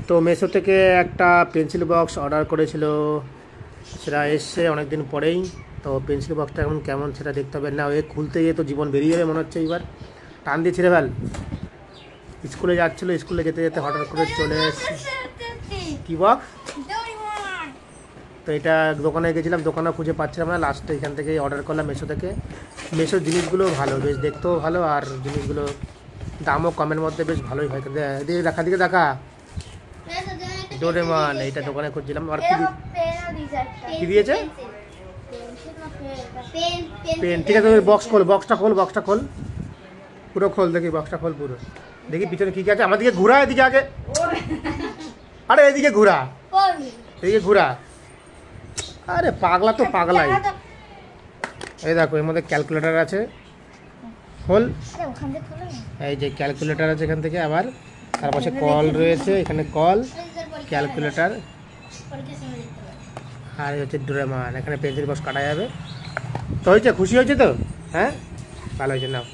তো মেসো থেকে একটা পেন্সিল বক্স অর্ডার করেছিল, সেটা এসছে অনেক দিন পরেই। তো পেন্সিল বক্সটা এখন কেমন সেটা দেখতে হবে। না ওই খুলতে গিয়ে তো জীবন বেরিয়ে যাবে মনে হচ্ছে। এইবার টান দিয়ে ছিঁড়ে ফেল। স্কুলে যাচ্ছিলো, স্কুলে যেতে যেতে হঠাৎ করে চলে এসছে কি বক্স। তো এটা দোকানে গেছিলাম, দোকানে খুঁজে পাচ্ছিলাম না, লাস্টে এখান থেকে অর্ডার করলাম মেসো থেকে। মেসোর জিনিসগুলো ভালো, বেশ দেখতেও ভালো, আর জিনিসগুলো দামও কমের মধ্যে বেশ ভালোই হয়। দিকে দেখা, দিকে দেখা। ডোরেমন এইটা দোকানে খুঁজছিলাম। আর কি দিয়েছে? পেন। ঠিক আছে, বক্স খোল, বক্সটা খোল, বক্সটা খোল, পুরো খোল দেখি, বক্সটা খোল পুরো দেখি পিছনে কি আছে। আমার দিকে ঘুরা, এদিকে আগে, আরে এদিকে ঘুরা, এদিকে ঘুরা। আরে পাগলা তো পাগলাই। এই দেখো এর মধ্যে ক্যালকুলেটর আছে, খোল। এই যে ক্যালকুলেটর আছে এখান থেকে, আবার তার পাশে কল রয়েছে, এখানে কল, ক্যালকুলেটর, আর হচ্ছে ডোরেমন। এখানে পেন্সিল বক্স কাটা যাবে। তো হয়েছে, খুশি হয়েছে তো? হ্যাঁ, ভালো হয়েছে। নাও।